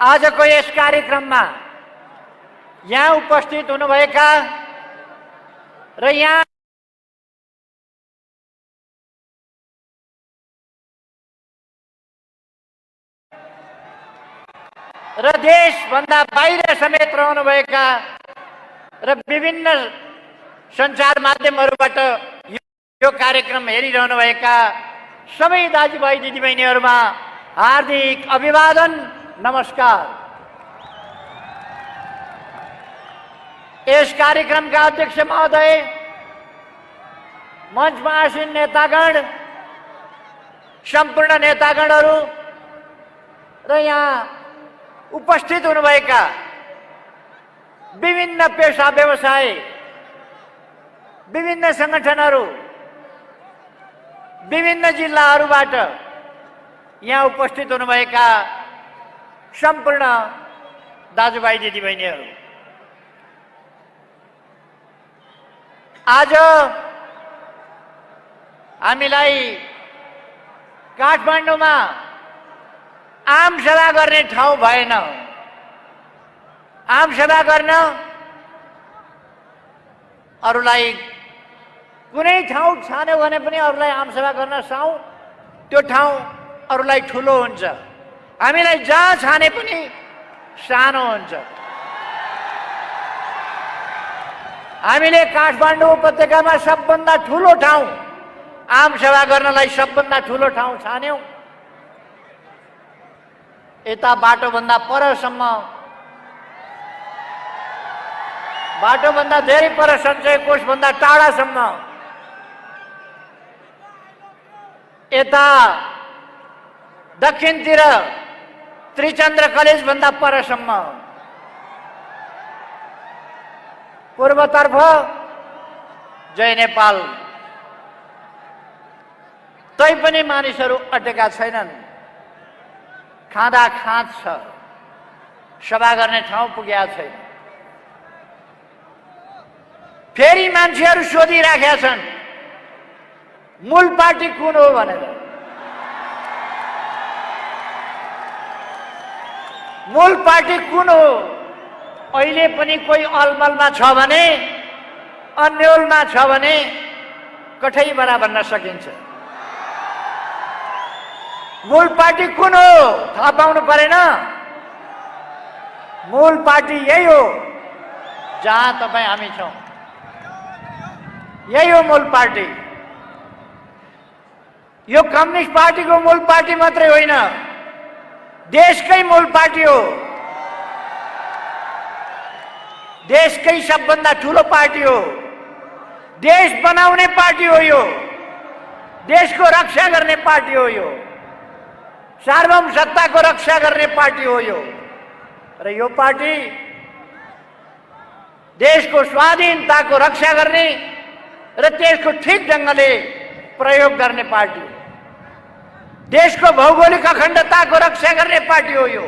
आजको यस कार्यक्रममा यहाँ उपस्थित हुनुभएका र यहाँ र देशभन्दा बाहिर समेत रहनुभएका र विभिन्न सञ्चार माध्यमहरूबाट यो कार्यक्रम हेरिरहनुभएका सबै दाजुभाइ दिदीबहिनीहरूमा हार्दिक अभिवादन, नमस्कार। यस कार्यक्रमका अध्यक्ष महोदय, मञ्चमा आसीन नेतागण, सम्पूर्ण नेतागणहरू र यहाँ उपस्थित हुनुभएका विभिन्न पेशा व्यवसाय, विभिन्न संगठनहरू, विभिन्न जिल्लाहरूबाट यहाँ उपस्थित हुनुभएका सम्पूर्ण दाजुभाइ दिदीबहिनीहरू, आज हामीलाई काठमाडौँमा आम सभा गर्ने ठाउँ भएन। आम सभा गर्न अरूलाई कुनै ठाउँ छान्यो भने पनि अरूलाई आम सभा गर्न साउ, त्यो ठाउँ अरूलाई ठुलो हुन्छ। हामीलाई जहाँ छाने पनि सानो हुन्छ। हामीले काठमाडौँ उपत्यकामा सबभन्दा ठुलो ठाउँ, आम सभा गर्नलाई सबभन्दा ठुलो ठाउँ छान्यौं। यता बाटोभन्दा परसम्म, बाटोभन्दा धेरै पर सञ्चय कोषभन्दा टाढासम्म, यता दक्षिणतिर त्रिचन्द्र कलेजभन्दा परसम्म, पूर्वतर्फ जय नेपाल। तैपनि मानिसहरू अटेका छैनन्। खाँदा खाँच छ, सभा गर्ने ठाउँ पुगेका छैन। फेरि मान्छेहरू सोधिराखेका छन् मूल पार्टी कुन हो भनेर। मूल पार्टी कुन हो? अहिले पनि कोही अलमलमा छ भने, अन्यलमा छ भने कठैबरा भन्न सकिन्छ। मूल पार्टी कुन हो थाहा पाउनु परेन? मूल पार्टी यही हो जहाँ तपाईँ हामी छौँ। यही हो मूल पार्टी। यो कम्युनिस्ट पार्टीको मूल पार्टी मात्रै होइन, देशकै मूल पार्टी हो। देशकै सबभन्दा ठुलो पार्टी हो। देश बनाउने पार्टी हो यो। देशको रक्षा गर्ने पार्टी हो यो। सार्वभौम सत्ताको रक्षा गर्ने पार्टी हो यो। र यो पार्टी देशको स्वाधीनताको रक्षा गर्ने र त्यसको ठिक ढङ्गले प्रयोग गर्ने पार्टी हो। देशको भौगोलिक अखण्डताको रक्षा गर्ने पार्टी हो यो।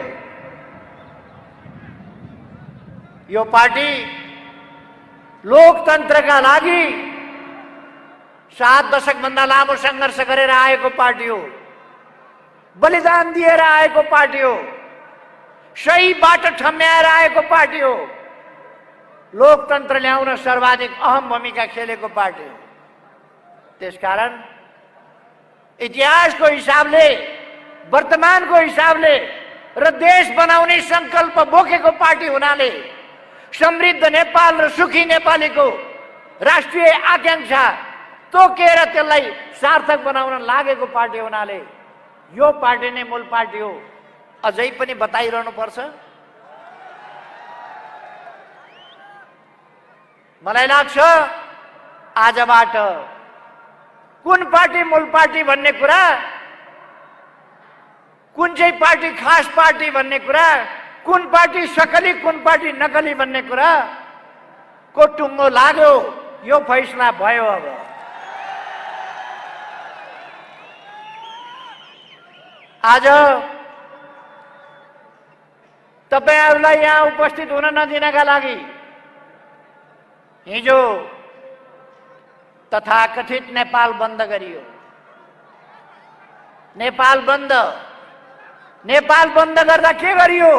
यो पार्टी लोकतन्त्रका लागि 7 दशकभन्दा लामो सङ्घर्ष गरेर आएको पार्टी हो। बलिदान दिएर आएको पार्टी हो। सही बाटो ठम्याएर आएको पार्टी हो। लोकतन्त्र ल्याउन सर्वाधिक अहम भूमिका खेलेको पार्टी हो। त्यसकारण इतिहासको हिसाबले, वर्तमानको हिसाबले र देश बनाउने संकल्प बोकेको पार्टी हुनाले, समृद्ध नेपाल र सुखी नेपालीको राष्ट्रिय आकांक्षा तोकेर त्यसलाई सार्थक बनाउन लागेको पार्टी हुनाले यो पार्टी नै मूल पार्टी हो। अझै पनि बताइरहनु पर्छ? मलाई लाग्छ आजबाट कुन पार्टी मूल पार्टी भन्ने कुरा, कुन चाहिँ पार्टी खास पार्टी भन्ने कुरा, कुन पार्टी सकली कुन पार्टी नकली भन्ने कुरा को टुङ्गो लाग्यो। यो फैसला भयो। अब आज तपाईहरुलाई यहाँ उपस्थित हुन नदिनका लागि हिजो तथाकथित नेपाल बन्द गरियो। नेपाल बन्द गर्दा के गरियो?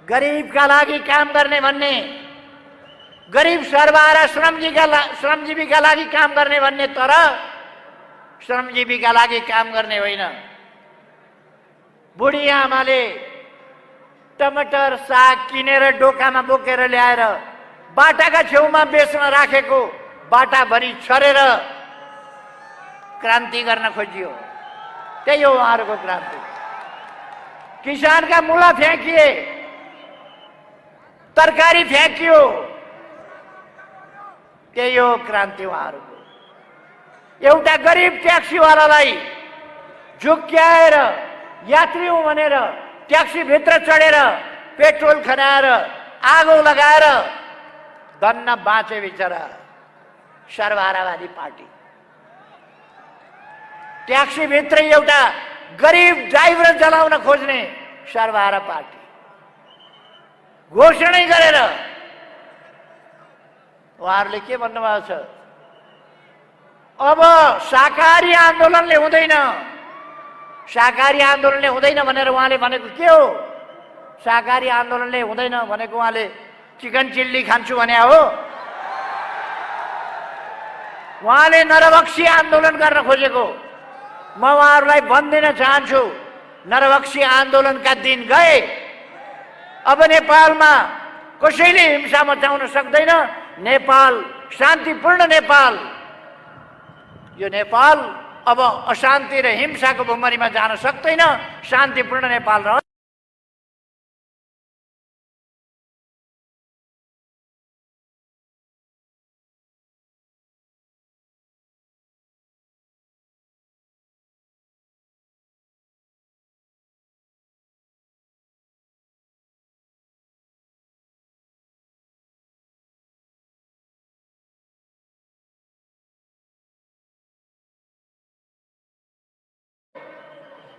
गरिबका लागि काम गर्ने भन्ने, गरिब सर्वहारा श्रमजीवीका लागि काम गर्ने भन्ने, तर श्रमजीवीका लागि काम गर्ने होइन। बुढी आमाले टमाटर साग किनेर डोकामा बोकेर ल्याएर बाटाका छेउमा बेच्न राखेको बाटाभरि छरेर क्रान्ति गर्न खोजियो। त्यही हो उहाँहरूको क्रान्ति। किसानका मूला फ्याँकिए, तरकारी फ्याँकियो, त्यही हो क्रान्ति उहाँहरूको। एउटा गरिब ट्याक्सीवालालाई झुक्क्याएर यात्री हुँ भनेर ट्याक्सी भित्र चढेर पेट्रोल खनाएर आगो लगाएर धन्न बाँचे बिचरा सर्वहारावादी पार्टी। ट्याक्सी भित्र एउटा गरिब ड्राइभर जलाउन खोज्ने सर्वहारा पार्टी घोषणै गरेर उहाँहरूले के भन्नुभएको छ? अब शाकाहारी आन्दोलनले हुँदैन, शाकाहारी आन्दोलनले हुँदैन भनेर उहाँले भनेको के हो? शाकाहारी आन्दोलनले हुँदैन भनेको उहाँले चिकन चिल्ली खान्छु भने हो? उहाँले नरभक्षी आन्दोलन गर्न खोजेको। म उहाँहरूलाई भनिदिन चाहन्छु, नरभक्षी आन्दोलनका दिन गए। अब नेपालमा कसैले हिंसा मचाउन सक्दैन। नेपाल शान्तिपूर्ण नेपाल, यो नेपाल अब अशान्ति र हिंसाको भुमरीमा जान सक्दैन। शान्तिपूर्ण नेपाल रह।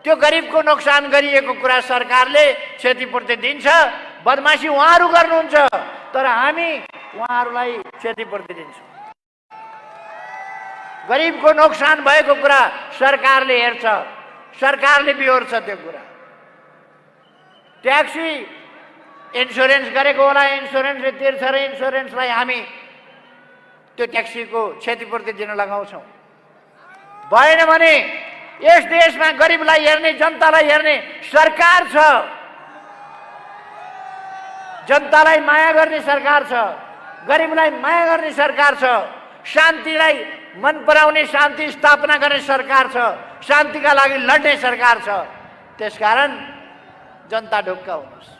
त्यो गरिबको नोक्सान गरिएको कुरा सरकारले क्षतिपूर्ति दिन्छ। बदमाशी उहाँहरू गर्नुहुन्छ, तर हामी उहाँहरूलाई क्षतिपूर्ति दिन्छौँ। गरिबको नोक्सान भएको कुरा सरकारले हेर्छ, सरकारले बिहोर्छ त्यो कुरा। ट्याक्सी इन्सुरेन्स गरेको होला, इन्सुरेन्सले तिर्छ र इन्सुरेन्सलाई हामी त्यो ट्याक्सीको क्षतिपूर्ति दिन लगाउँछौँ। भएन भने यस देशमा गरिबलाई हेर्ने, जनतालाई हेर्ने सरकार छ, जनतालाई माया गर्ने सरकार छ, गरिबलाई माया गर्ने सरकार छ, शान्तिलाई मन पराउने, शान्ति स्थापना गर्ने सरकार छ, शान्तिका लागि लड्ने सरकार छ। त्यसकारण जनता ढुक्क हुनुहोस्।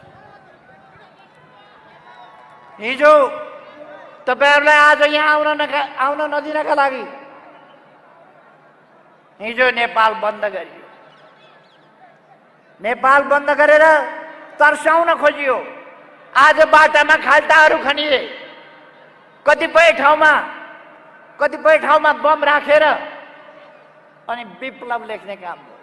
हिजो तपाईहरुलाई आज यहाँ आउन नदिनका लागि हिजो नेपाल बन्द गरियो। नेपाल बन्द गरेर तर्साउन खोजियो। आज बाटामा खाल्टाहरू खनिए, कतिपय ठाउँमा बम राखेर अनि विप्लव लेख्ने काम हो।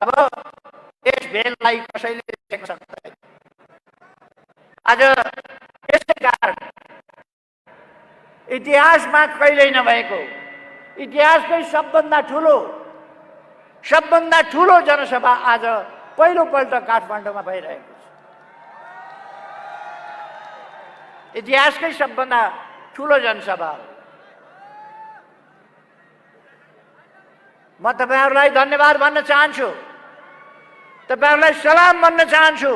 अब यस भेललाई कसैले देख्न सक्दैन। आज यसै कारण इतिहासमा कहिल्यै नभएको, इतिहासकै सबभन्दा ठुलो जनसभा आज पहिलोपल्ट काठमाडौँमा भइरहेको छ। इतिहासकै सबभन्दा ठुलो जनसभा हो। म तपाईहरुलाई धन्यवाद भन्न चाहन्छु, तपाईहरुलाई सलाम भन्न चाहन्छु।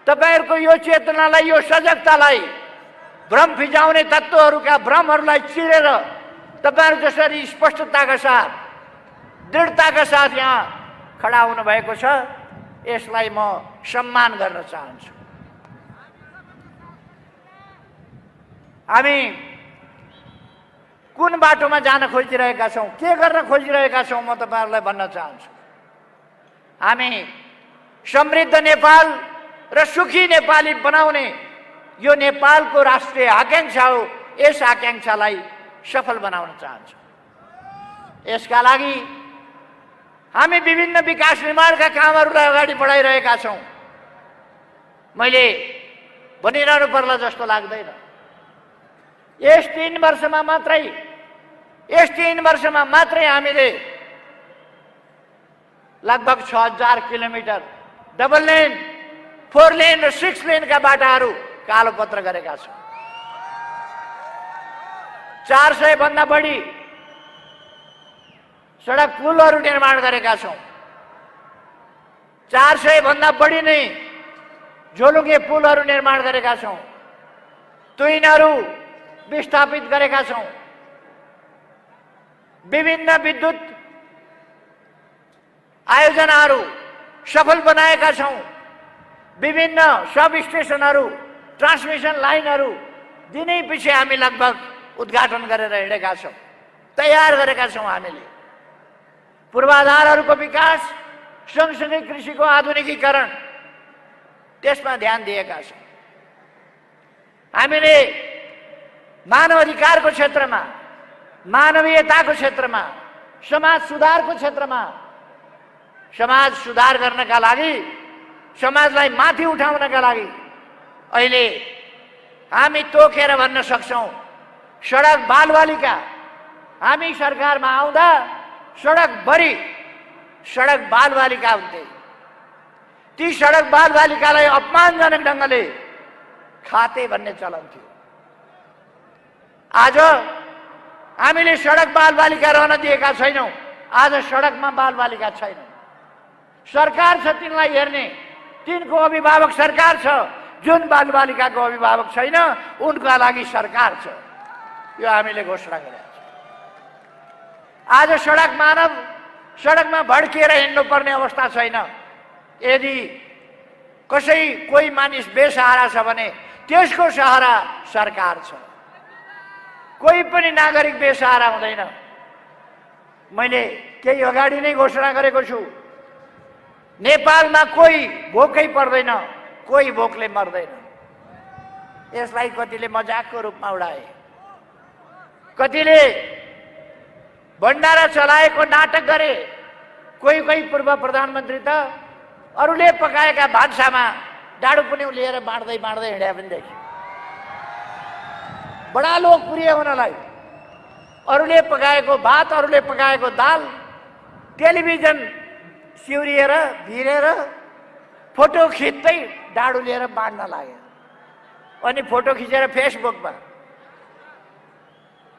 तपाईहरुको यो चेतनालाई, यो सजगतालाई भ्रम फिजाउने तत्त्वहरूका भ्रमहरूलाई चिरेर तपाईहरु जसरी स्पष्टताका साथ, दृढताका साथ यहाँ खडा हुनुभएको छ, यसलाई म सम्मान गर्न चाहन्छु। हामी कुन बाटोमा जान खोजिरहेका छौँ, के गर्न खोजिरहेका छौँ, म तपाईहरुलाई भन्न चाहन्छु। हामी समृद्ध नेपाल र सुखी नेपाली बनाउने यो नेपालको राष्ट्रिय आकांक्षा हो। यस आकांक्षालाई सफल बनाउन चाहन्छौँ। यसका लागि हामी विभिन्न विकास निर्माणका कामहरूलाई अगाडि बढाइरहेका छौँ। मैले भनिरहनु पर्ला जस्तो लाग्दैन। यस 3 वर्षमा मात्रै हामीले लगभग 6000 किलोमिटर डबल लेन, 4 लेन र 6 लेनका बाटाहरू कालोपत्र गरेका छौँ। 400 भन्दा बढी सडक पुलहरू निर्माण गरेका छौँ। 400 भन्दा बढी नै झोलुङ्गे पुलहरू निर्माण गरेका छौँ। तुइनहरू विस्थापित गरेका छौँ। विभिन्न विद्युत आयोजनाहरू सफल बनाएका छौँ। विभिन्न सब स्टेशनहरू, ट्रान्समिसन लाइनहरू दिनै पछि हामी लगभग उद्घाटन गरेर हिँडेका छौँ, तयार गरेका छौँ। हामीले पूर्वाधारहरूको विकास सँगसँगै कृषिको आधुनिकीकरण त्यसमा ध्यान दिएका छौँ। हामीले मानव अधिकारको क्षेत्रमा, मानवीयताको क्षेत्रमा, समाज सुधारको क्षेत्रमा, समाज सुधार गर्नका लागि, समाजलाई माथि उठाउनका लागि अहिले हामी तोकेर भन्न सक्छौँ, सडक बालबालिका हामी सरकारमा आउँदा सडकभरि सडक बालबालिका हुन्थे। ती सडक बालबालिकालाई अपमानजनक ढङ्गले खाते भन्ने चलन थियो। आज हामीले सडक बालबालिका रहन दिएका छैनौँ। आज सडकमा बालबालिका छैनन्। सरकार छ तिनलाई हेर्ने, तिनको अभिभावक सरकार छ। जुन बालबालिकाको अभिभावक छैन उनका लागि सरकार छ। यो हामीले घोषणा गरेका छौँ। आज सडकमा भड्किएर हिँड्नुपर्ने अवस्था छैन। यदि कोही मानिस बेसहारा छ भने त्यसको सहारा सरकार छ। कोही पनि नागरिक बेसहारा हुँदैन। मैले केही अगाडि नै घोषणा गरेको छु, नेपालमा कोही भोकै पर्दैन, कोही भोकले मर्दैन। यसलाई कतिले मजाकको रूपमा उडाए, कतिले भण्डारा चलाएको नाटक गरे। कोही पूर्व प्रधानमन्त्री त अरूले पकाएका भान्सामा डाडु पनि लिएर बाँड्दै हिँड्या पनि देखियो। बडा लोकप्रिय हुनलाई अरूले पकाएको भात, अरूले पकाएको दाल टेलिभिजन सिउरिएर भिरेर फोटो खिच्दै डाडु लिएर बाँड्न लाग्यो। अनि फोटो खिचेर फेसबुकमा,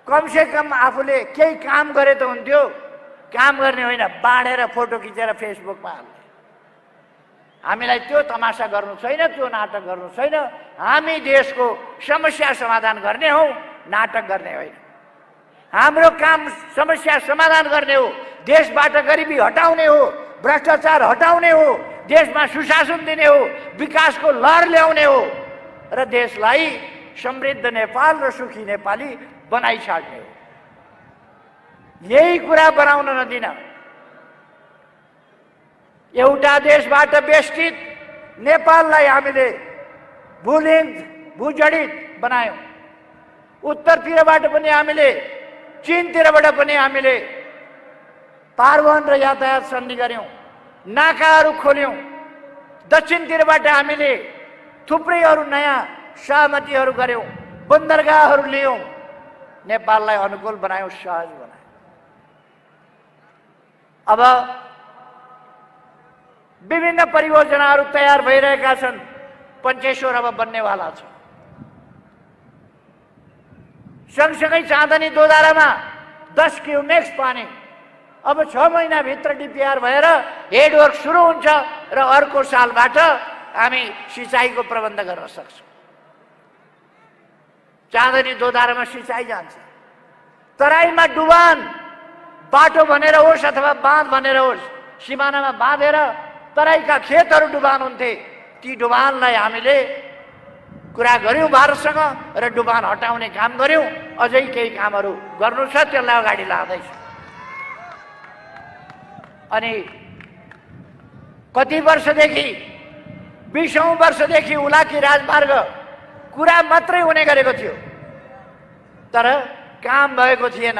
कमसे कम आफूले केही काम गरे त हुन्थ्यो। काम गर्ने होइन, बाँडेर फोटो खिचेर फेसबुकमा हाल्ने। हामीलाई त्यो तमासा गर्नु छैन, त्यो नाटक गर्नु छैन। हामी देशको समस्या समाधान गर्ने हौ, नाटक गर्ने होइन। हाम्रो काम समस्या समाधान गर्ने हो, देशबाट गरिबी हटाउने हो, भ्रष्टाचार हटाउने हो, देशमा सुशासन दिने हो, विकासको लहर ल्याउने हो र देशलाई समृद्ध नेपाल र सुखी नेपाली बनाइछाड्ने हो। यही कुरा बनाउन नदिन एउटा देशबाट बेष्टित नेपाललाई हामीले भूजडित बनायौँ। उत्तरतिरबाट पनि हामीले, चीनतिरबाट पनि हामीले पारवहन र यातायात सन्धि गर्यौँ, नाकाहरू खोल्यौँ। दक्षिणतिरबाट हामीले थुप्रै अरू नयाँ सहमतिहरू गर्यौँ, बन्दरगाहहरू लियौँ। नेपाललाई अनुकूल बनायौँ, सहज बनायौँ। अब विभिन्न परियोजनाहरू तयार भइरहेका छन्। पञ्चेश्वर अब बन्नेवाला छ। सँगसँगै चाँदनी दोधारामा 10 क्युमेक्स पानी अब 6 महिनाभित्र डिपिआर भएर हेडवर्क सुरु हुन्छ र अर्को सालबाट हामी सिँचाइको प्रबन्ध गर्न सक्छौँ। चाँदनी दोधारामा सिँचाइ जान्छ। तराईमा डुबान बाटो भनेर होस् अथवा बाँध भनेर होस्, सिमानामा बाँधेर तराईका खेतहरू डुबान हुन्थे। ती डुबानलाई हामीले कुरा गर्यौं भारतसँग र डुबान हटाउने काम गर्यौं। अझै केही कामहरू गर्नु छ, त्यसलाई अगाडि लाँदैछ। अनि कति वर्षदेखि 20औं वर्षदेखि हुलाकी राजमार्ग कुरा मात्रै हुने गरेको थियो, तर काम भएको थिएन।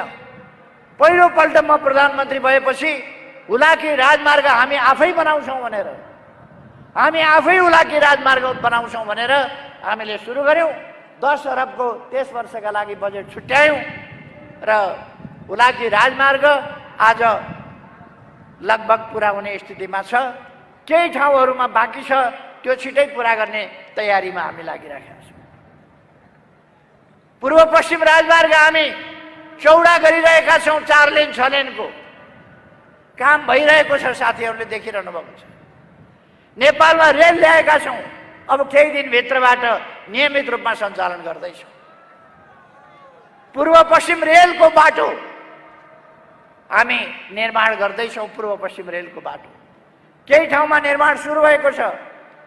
पहिलोपल्ट म प्रधानमन्त्री भएपछि हुलाकी राजमार्ग हामी आफै बनाउँछौँ भनेर, हामी आफै हुलाकी राजमार्ग बनाउँछौँ भनेर हामीले सुरु गर्यौं। 10 अरबको त्यस वर्षका लागि बजेट छुट्यायौं र हुलाकी राजमार्ग आज लगभग पुरा हुने स्थितिमा छ। केही ठाउँहरूमा बाँकी छ, त्यो छिटै पुरा गर्ने तयारीमा हामी लागिरहेका छौँ। पूर्व पश्चिम राजमार्ग हामी चौडा गरिरहेका छौँ। 4 लेन 6 लेनको काम भइरहेको छ, साथीहरूले देखिरहनु भएको छ। नेपालमा रेल ल्याएका छौँ, अब केही दिनभित्रबाट नियमित रूपमा सञ्चालन गर्दैछौँ। पूर्व पश्चिम रेलको बाटो हामी निर्माण गर्दैछौँ। पूर्व पश्चिम रेलको बाटो केही ठाउँमा निर्माण सुरु भएको छ,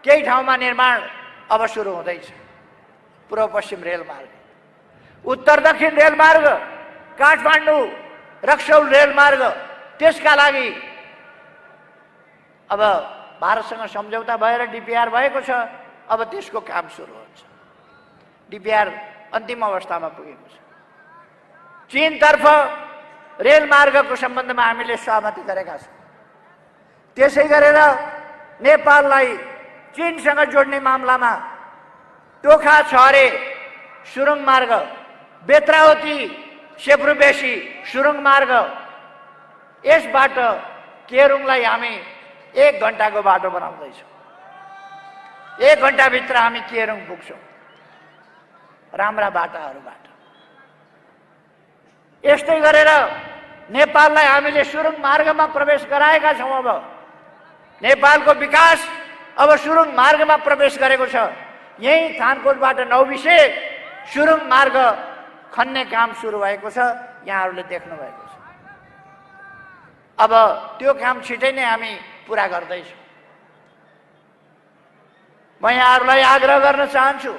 केही ठाउँमा निर्माण अब सुरु हुँदैछ। पूर्व पश्चिम रेलमार्ग, उत्तर दक्षिण रेलमार्ग, काठमाडौँ रक्सौल रेलमार्ग, त्यसका लागि अब भारतसँग सम्झौता भएर डिपिआर भएको छ। अब त्यसको काम सुरु हुन्छ। डिपिआर अन्तिम अवस्थामा पुगेको छ। चीनतर्फ रेलमार्गको सम्बन्धमा हामीले सहमति गरेका छौँ। त्यसै गरेर नेपाललाई चीनसँग जोड्ने मामलामा टोखा छहरे सुरुङ मार्ग, बेत्रावती सेप्रुबेसी सुरुङ मार्ग, यसबाट केरुङलाई हामी 1 घण्टाको बाटो बनाउँदैछौँ। 1 घण्टाभित्र हामी केरुङ पुग्छौँ राम्रा बाटाहरूबाट। यस्तै गरेर नेपाललाई हामीले सुरुङ मार्गमा प्रवेश गराएका छौँ। अब नेपालको विकास अब सुरुङ मार्गमा प्रवेश गरेको छ। यही थानकोटबाट नौबिसे सुरुङ मार्ग खन्ने काम सुरु भएको छ, यहाँहरूले देख्नु भएको छ। अब त्यो काम छिटै नै हामी पुरा गर्दैछौँ। म यहाँहरूलाई आग्रह गर्न चाहन्छु,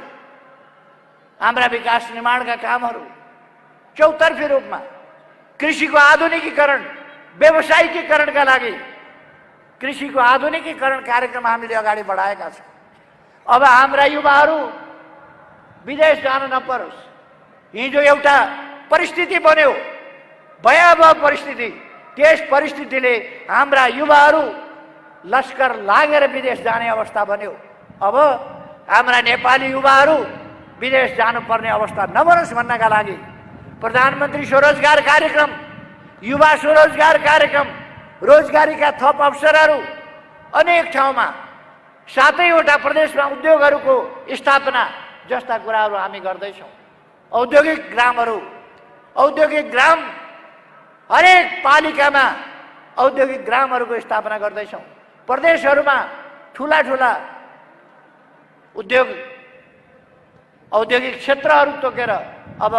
हाम्रा विकास निर्माणका कामहरू चौतर्फी रूपमा, कृषिको आधुनिकीकरण, व्यवसायिकीकरणका लागि कृषिको आधुनिकीकरण कार्यक्रम हामीले अगाडि बढाएका छौँ। अब हाम्रा युवाहरू विदेश जान नपरोस्। हिजो एउटा परिस्थिति बन्यो, भयावह परिस्थिति। त्यस परिस्थितिले हाम्रा युवाहरू लस्कर लागेर विदेश जाने अवस्था बन्यो। अब हाम्रा नेपाली युवाहरू विदेश जानुपर्ने अवस्था नबनोस् भन्नका लागि प्रधानमन्त्री स्वरोजगार कार्यक्रम, युवा स्वरोजगार कार्यक्रम, रोजगारीका थप अवसरहरू अनेक ठाउँमा, 7वटा प्रदेशमा उद्योगहरूको स्थापना जस्ता कुराहरू हामी गर्दैछौँ। औद्योगिक ग्रामहरू, औद्योगिक ग्राम हरेक पालिकामा औद्योगिक ग्रामहरूको स्थापना गर्दैछौँ। प्रदेशहरूमा ठुला ठुला औद्योगिक क्षेत्रहरू तोकेर अब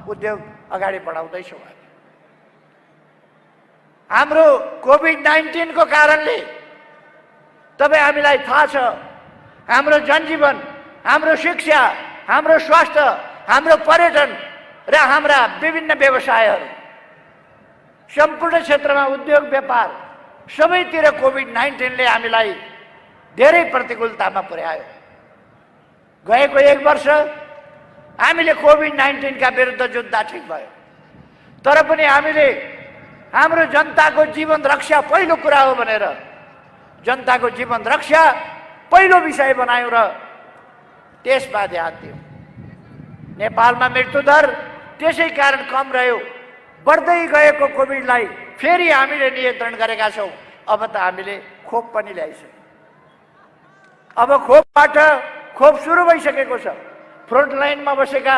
उद्योग अगाडि बढाउँदैछौँ। हाम्रो कोभिड-19 को कारणले तपाईँ हामीलाई थाहा छ, हाम्रो जनजीवन, हाम्रो शिक्षा, हाम्रो स्वास्थ्य, हाम्रो पर्यटन र हाम्रा विभिन्न व्यवसायहरू, सम्पूर्ण क्षेत्रमा उद्योग व्यापार सबैतिर कोभिड-19 ले हामीलाई धेरै प्रतिकूलतामा पुर्यायो। गएको 1 वर्ष हामीले कोभिड-19 का विरुद्ध जुद्ध ठिक भयो, तर पनि हामीले हाम्रो जनताको जीवन रक्षा पहिलो कुरा हो भनेर जनताको जीवन रक्षा पहिलो विषय बनायौं र त्यसमा ध्यान दियौं। नेपालमा मृत्युदर त्यसै कारण कम रह्यो। बढ्दै गएको कोभिडलाई फेरि हामीले नियन्त्रण गरेका छौं। अब त हामीले खोप पनि ल्याइसक्यौं। अब खोप सुरु भइसकेको छ। फ्रन्ट लाइनमा बसेका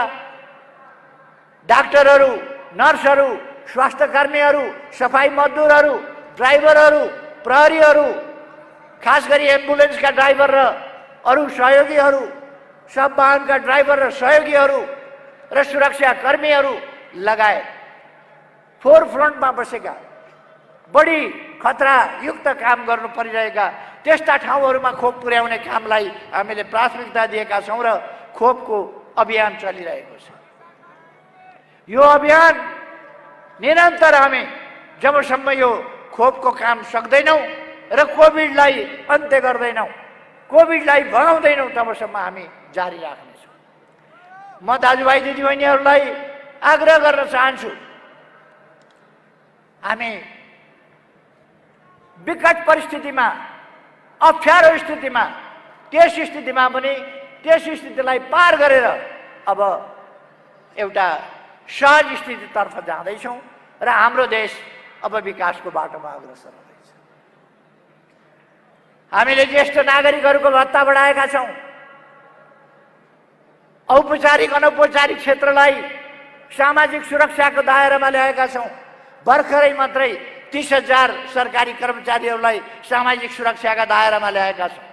डाक्टरहरू, नर्सहरू, स्वास्थ्यकर्मीहरू, सफाई मजदुरहरू, ड्राइभरहरू, प्रहरीहरू, खास गरी एम्बुलेन्सका ड्राइभर र अरू सहयोगीहरू, सब वाहनका ड्राइभर र सहयोगीहरू र सुरक्षा कर्मीहरू लगायत फोर फ्रन्टमा बसेका बढी खतरायुक्त काम गर्नु परिरहेका त्यस्ता ठाउँहरूमा खोप पुर्याउने कामलाई हामीले प्राथमिकता दिएका छौँ र खोपको अभियान चलिरहेको छ। यो अभियान निरन्तर हामी जबसम्म यो खोपको काम सक्दैनौँ र कोभिडलाई अन्त्य गर्दैनौँ, कोभिडलाई भगाउँदैनौँ, तबसम्म हामी जारी राख्नेछौँ। म दाजुभाइ दिदीबहिनीहरूलाई आग्रह गर्न चाहन्छु, हामी विकट परिस्थितिमा, अप्ठ्यारो स्थितिमा, त्यस स्थितिमा पनि त्यस स्थितिलाई पार गरेर अब एउटा सहज स्थितितर्फ जाँदैछौँ र हाम्रो देश अब विकासको बाटोमा अग्रसर हुँदैछ। हामीले ज्येष्ठ नागरिकहरूको भत्ता बढाएका छौँ। औपचारिक अनौपचारिक क्षेत्रलाई सामाजिक सुरक्षाको दायरामा ल्याएका छौँ। भर्खरै मात्रै 30,000 सरकारी कर्मचारीहरूलाई सामाजिक सुरक्षाका दायरामा ल्याएका छौँ।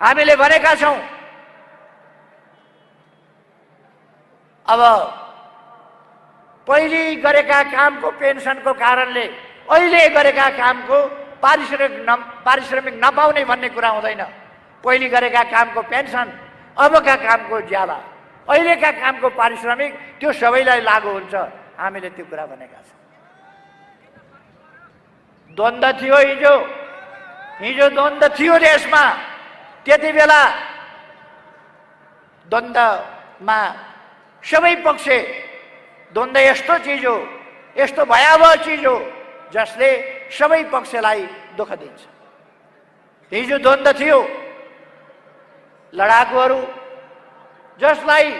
हामीले भनेका छौँ अब पहिले गरेका कामको पेन्सनको कारणले अहिले गरेका कामको पारिश्रमिक नपाउने भन्ने कुरा हुँदैन। पहिले गरेका कामको पेन्सन, अबका कामको ज्याला, अहिलेका कामको पारिश्रमिक त्यो सबैलाई लागू हुन्छ। हामीले त्यो कुरा भनेका छौँ। द्वन्द्व थियो हिजो द्वन्द्व थियो देशमा। त्यति बेला द्वन्द्वमा सबै पक्ष, द्वन्द्व यस्तो चिज हो, यस्तो भयावह चिज हो जसले सबै पक्षलाई दुःख दिन्छ। हिजो द्वन्द्व थियो, लडाकुहरू जसलाई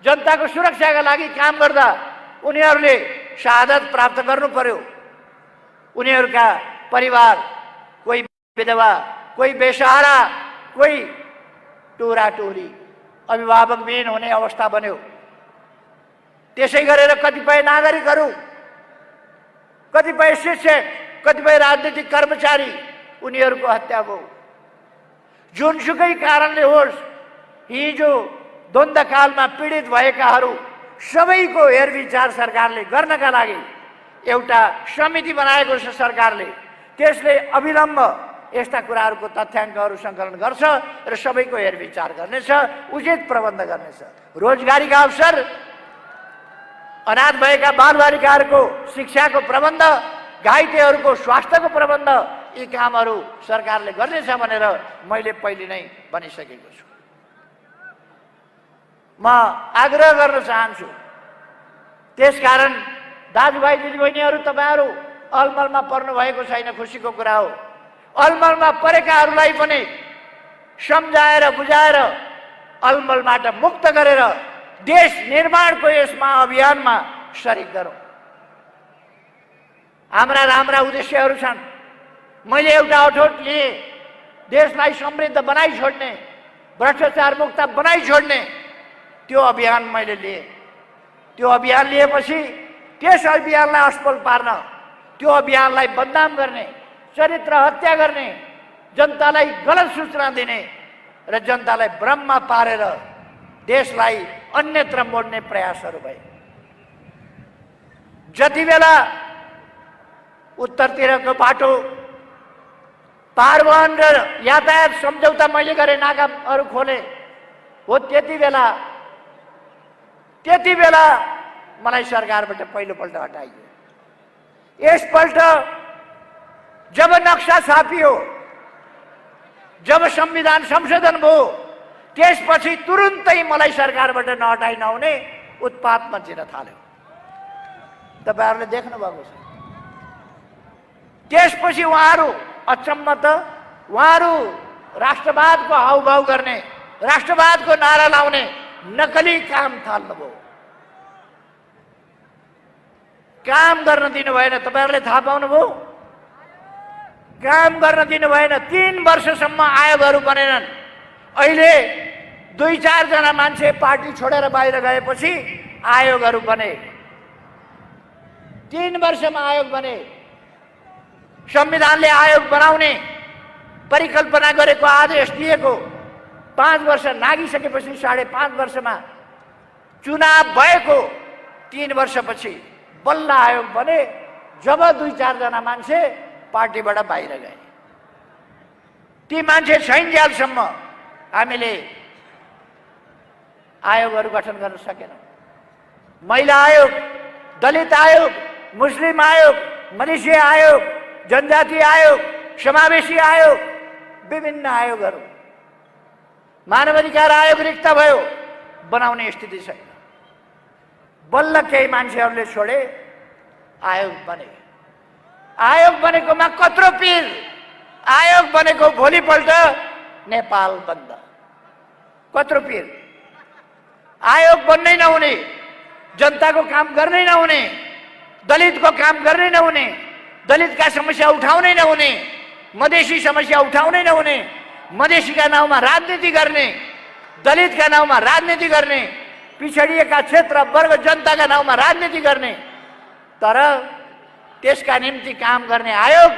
जनताको सुरक्षाका लागि काम गर्दा उनीहरूले शहादत प्राप्त गर्नु पर्यो। उनीहरूका परिवार, कोही विधवा, कोही बेसहारा, कोही टोरा टोरी, अभिभावकविहीन हुने अवस्था बन्यो। त्यसै गरेर कतिपय नागरिकहरू, कतिपय शिक्षक, कतिपय राजनीतिक कर्मचारी, उनीहरूको हत्या भयो। जुनसुकै कारणले होस्, हिजो द्वन्द्वकालमा पीडित भएकाहरू सबैको हेरविचार सरकारले गर्नका लागि एउटा समिति बनाएको छ सरकारले। त्यसले अविलम्ब यस्ता कुराहरूको तथ्याङ्कहरू सङ्कलन गर्छ र सबैको हेरविचार गर्नेछ, उचित प्रबन्ध गर्नेछ। रोजगारीका अवसर, अनाथ भएका बालबालिकाहरूको शिक्षाको प्रबन्ध, घाइतेहरूको स्वास्थ्यको प्रबन्ध, यी कामहरू सरकारले गर्नेछ भनेर मैले पहिले नै भनिसकेको छु। म आग्रह गर्न चाहन्छु, त्यसकारण दाजुभाइ दिदीबहिनीहरू, तपाईँहरू अलमलमा पर्नु भएको छैन, खुसीको कुरा हो। अलमलमा परेकाहरूलाई पनि सम्झाएर बुझाएर अलमलबाट मुक्त गरेर देश निर्माणको यसमा अभियानमा सरिक गरौँ। हाम्रा राम्रा उद्देश्यहरू छन्। मैले एउटा अठोट लिएँ, देशलाई समृद्ध बनाइ छोड्ने, भ्रष्टाचार मुक्त बनाइ छोड्ने त्यो अभियान मैले लिएँ। त्यो अभियान लिएपछि त्यस अभियानलाई असफल पार्न, त्यो अभियानलाई बदनाम गर्ने, चरित्र हत्या गर्ने, जनतालाई गलत सूचना दिने र जनतालाई भ्रममा पारेर देशलाई अन्यत्र मोड्ने प्रयासहरू भए। जति बेला उत्तरतिरको बाटो पारवहन र यातायात सम्झौता मैले गरेँ, नाकाहरू खोले हो, त्यति बेला मलाई सरकारबाट पहिलोपल्ट हटाइयो। यसपल्ट जब नक्सा छापियो, जब संविधान संशोधन भयो, त्यसपछि तुरुन्तै मलाई सरकारबाट नहटाइ नहुने उत्पात मचिन थाल्यो। तपाईहरुले देख्नु भएको छ। त्यसपछि उहाँहरू अचम्म त उहाँहरू राष्ट्रवादको हाउभाउ गर्ने, राष्ट्रवादको नारा लाउने नकली काम थाल्नुभयो। काम गर्न दिनु भएन। तपाईहरुले थाहा पाउनुभयो, काम गर्न दिनु भएन। 3 वर्षसम्म आयोगहरू बनेनन्। अहिले 2-4 जना मान्छे पार्टी छोडेर बाहिर गएपछि आयोगहरू बने। 3 वर्षमा आयोग बने। संविधानले आयोग बनाउने परिकल्पना गरेको, आदेश दिएको 5 वर्ष नागिसकेपछि 5.5 वर्षमा चुनाव भएको 3 वर्षपछि बल्ल आयोग बने। जब 2-4 जना मान्छे पार्टीबाट बाहिर गए, ती मान्छे छैनन्जेलसम्म हामीले आयोगहरू गठन गर्न सकेनौँ। महिला आयोग, दलित आयोग, मुस्लिम आयोग, मधेसी आयोग, जनजाति आयोग, समावेशी आयोग, विभिन्न आयोगहरू, मानवाधिकार आयोग रिक्त भयो, बनाउने स्थिति छैन। बल्ल केही मान्छेहरूले छोडे, आयोग बने। आयोग बनेकोमा कत्रो पीर, आयोग बनेको भोलिपल्ट नेपाल बन्द। कत्रो पीर, आयोग बन्नै नहुने, जनताको काम गर्नै नहुने, दलितको काम गर्नै नहुने, दलितका समस्या उठाउनै नहुने, मधेसी समस्या उठाउनै नहुने, मधेसीका नाउँमा राजनीति गर्ने, दलितका नाउँमा राजनीति गर्ने, पिछडिएका क्षेत्र वर्ग जनताका नाउँमा राजनीति गर्ने, तर त्यसका निम्ति काम गर्ने आयोग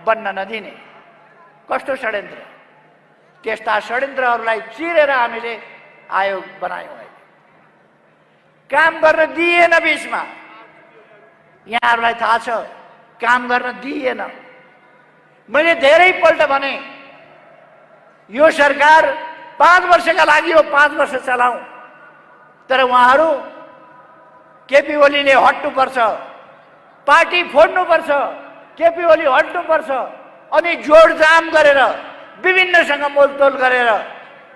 बन्न नदिने। कस्तो षड्यन्त्र! त्यस्ता षड्यन्त्रहरूलाई चिरेर हामीले आयोग बनायौँ। काम गर्न दिएन, बीचमा यहाँहरूलाई थाहा छ, काम गर्न दिएन। मैले धेरै पल्ट भने यो सरकार 5 वर्षका लागि हो, 5 वर्ष चलाऊ, तर उहाँहरू केपी ओलीले हट्नुपर्छ, पार्टी फोड्नुपर्छ, केपी ओली हट्नुपर्छ, अनि जोडजाम गरेर विभिन्नसँग मोलतोल गरेर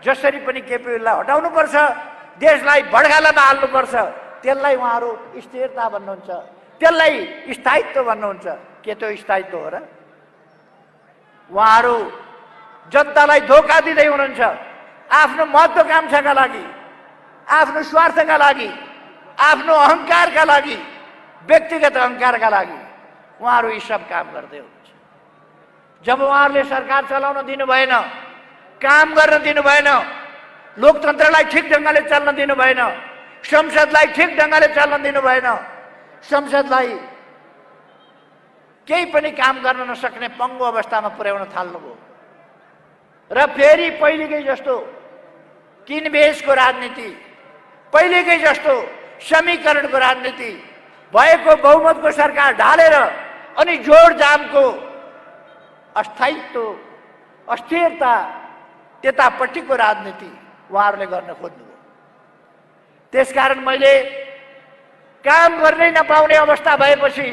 जसरी पनि केपी ओलीलाई हटाउनुपर्छ, देशलाई भड्कालामा हाल्नुपर्छ। त्यसलाई उहाँहरू स्थिरता भन्नुहुन्छ, त्यसलाई स्थायित्व भन्नुहुन्छ। के त्यो स्थायित्व हो र? उहाँहरू जनतालाई धोका दिँदै हुनुहुन्छ। आफ्नो महत्त्वाकांक्षाका लागि, आफ्नो स्वार्थका लागि, आफ्नो अहङ्कारका लागि, व्यक्तिगत अहङ्कारका लागि उहाँहरू यी सब काम गर्दै हुनुहुन्छ। जब उहाँहरूले सरकार चलाउन दिनु भएन, काम गर्न दिनु भएन, लोकतन्त्रलाई ठिक ढङ्गले चल्न दिनु भएन, संसदलाई ठिक ढङ्गले चल्न दिनु भएन, संसदलाई केही पनि काम गर्न नसक्ने पङ्गु अवस्थामा पुर्याउन थाल्नुभयो। र फेरि पहिलेकै जस्तो किनबेचको राजनीति, पहिलेकै जस्तो समीकरणको राजनीति, भएको बहुमतको सरकार ढालेर अनि जोडजामको अस्थायित्व, अस्थिरता, त्यतापट्टिको राजनीति उहाँहरूले गर्न खोज्नुभयो। त्यसकारण मैले काम गर्नै नपाउने अवस्था भएपछि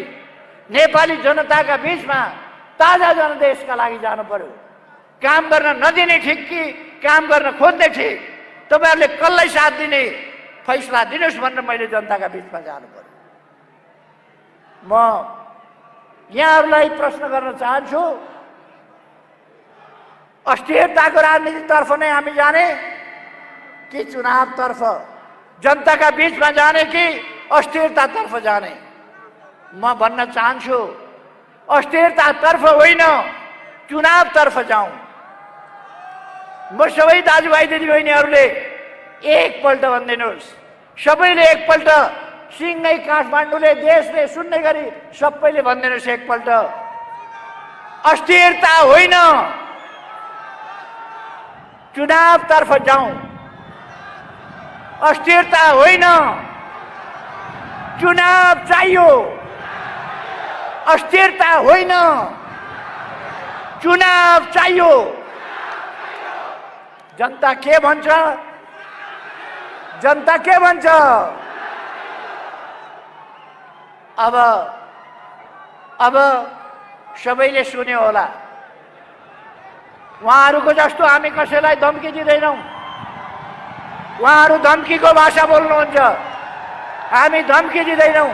नेपाली जनताका बीचमा ताजा जनादेशका लागि जानु पर्यो। काम गर्न नदिने ठिक कि काम गर्न खोज्ने ठिक? तपाईहरुले कसलाई साथ दिने फैसला दिनुस् भनेर मैले जनताका बीचमा जानु पर्यो। म यहाँहरूलाई प्रश्न गर्न चाहन्छु, अस्थिरताको राजनीतितर्फ नै हामी जाने कि चुनावतर्फ, जनताका बीचमा जाने कि अस्थिरतातर्फ जाने? म भन्न चाहन्छु अस्थिरतातर्फ होइन, चुनावतर्फ जाउँ। म सबै दाजुभाइ दिदीबहिनीहरूले एकपल्ट भनिदिनुहोस्, सबैले एकपल्ट, सिंहै काठमाडौँले, देशले सुन्ने गरी सबैले भनिदिनुहोस् एकपल्ट, अस्थिरता होइन, चुनावतर्फ जाउँ। अस्थिरता होइन, चुनाव चाहियो। अस्थिरता होइन, चुनाव चाहियो। जनता के भन्छ? जनता के भन्छ? अब सबैले सुन्यो होला। उहाँहरूको जस्तो हामी कसैलाई धम्की दिँदैनौँ। उहाँहरू धम्कीको भाषा बोल्नुहुन्छ, हामी धम्की दिँदैनौँ।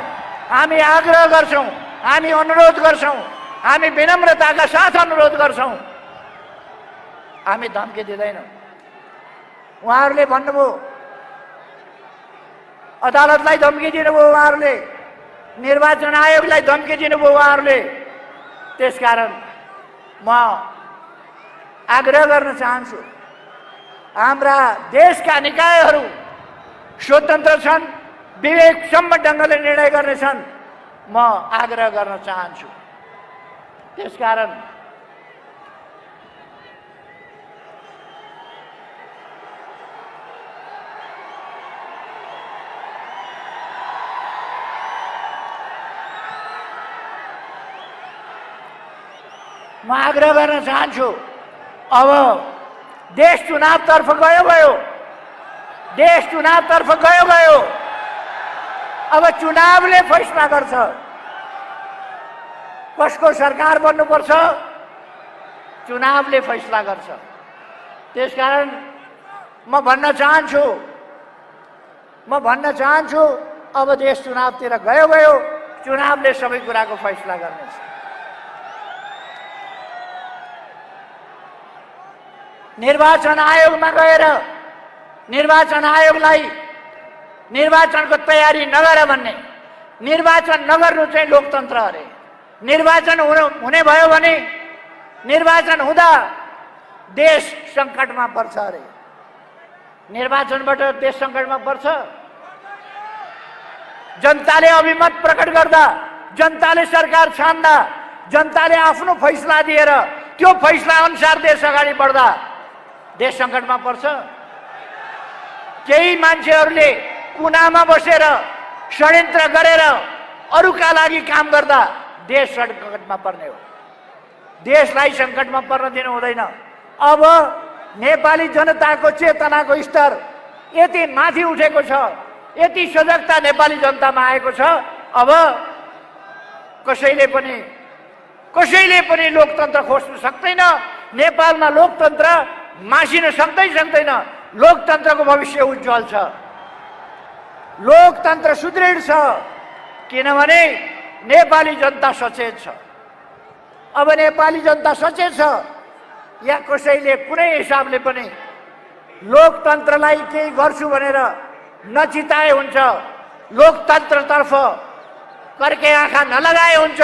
हामी आग्रह गर्छौँ, हामी अनुरोध गर्छौँ, हामी विनम्रताका साथ अनुरोध गर्छौँ, हामी धम्की दिँदैनौँ। उहाँहरूले भन्नुभयो, अदालतलाई धम्की दिनुभयो उहाँहरूले, निर्वाचन आयोगलाई धम्की दिनुभयो उहाँहरूले। त्यसकारण म आग्रह गर्न चाहन्छु, हाम्रा देशका निकायहरू स्वतन्त्र छन्, विवेकसम्म ढङ्गले निर्णय गर्नेछन्। म आग्रह गर्न चाहन्छु। त्यसकारण म आग्रह गर्न चाहन्छु, अब देश चुनावतर्फ गयो। देश चुनावतर्फ गयो। अब चुनावले फैसला गर्छ कसको सरकार बन्नुपर्छ, चुनावले फैसला गर्छ। त्यसकारण म भन्न चाहन्छु अब देश चुनावतिर गयो, चुनावले सबै कुराको फैसला गर्नेछ। निर्वाचन आयोगमा गएर निर्वाचन आयोगलाई निर्वाचनको तयारी नगर भन्ने, निर्वाचन नगर्नु चाहिँ लोकतन्त्र अरे। निर्वाचन हुने भयो भने निर्वाचन हुँदा देश सङ्कटमा पर्छ अरे। निर्वाचनबाट देश सङ्कटमा पर्छ। जनताले अभिमत प्रकट गर्दा, जनताले सरकार छान्दा, जनताले आफ्नो फैसला दिएर त्यो फैसला अनुसार देश अगाडि बढ्दा देश सङ्कटमा पर्छ। केही मान्छेहरूले कुनामा बसेर षड्यन्त्र गरेर अरूका लागि काम गर्दा देश सङ्कटमा पर्ने हो। देशलाई सङ्कटमा पर्न दिनु हुँदैन। अब नेपाली जनताको चेतनाको स्तर यति माथि उठेको छ, यति सजगता नेपाली जनतामा आएको छ। अब कसैले पनि लोकतन्त्र खोज्न सक्दैन। नेपालमा लोकतन्त्र मासिन सक्दैन। लोकतन्त्रको भविष्य उज्जवल छ। लोकतन्त्र सुदृढ छ किनभने नेपाली जनता सचेत छ। अब नेपाली जनता सचेत छ, या कसैले कुनै हिसाबले पनि लोकतन्त्रलाई केही गर्छु भनेर नचिताए हुन्छ, लोकतन्त्रतर्फ कर्के आँखा नलगाए हुन्छ,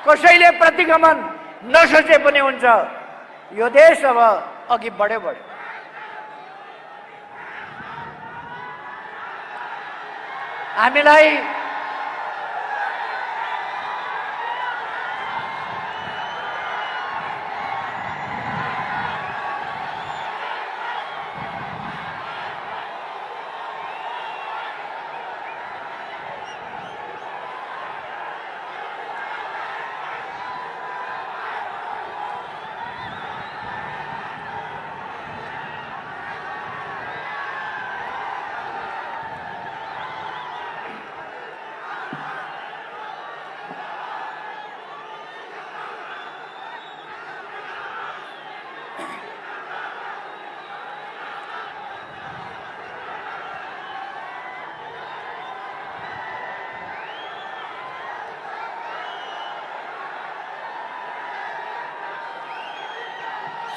कसैले प्रतिगमन नसोचे पनि हुन्छ। यो देश अब अघि बढ्यो। हामीलाई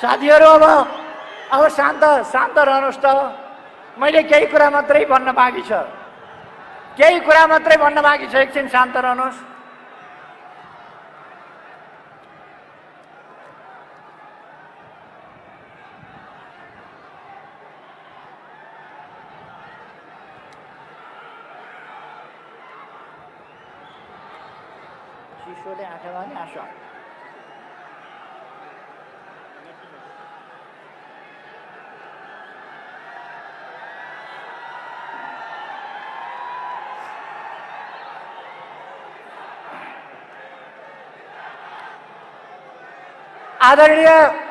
साथीहरू अब शान्त रहनुहोस् त। मैले केही कुरा मात्रै भन्न बाँकी छ। एकछिन शान्त रहनुहोस्। शिशुले आँखामा नि आँसु आदरणीय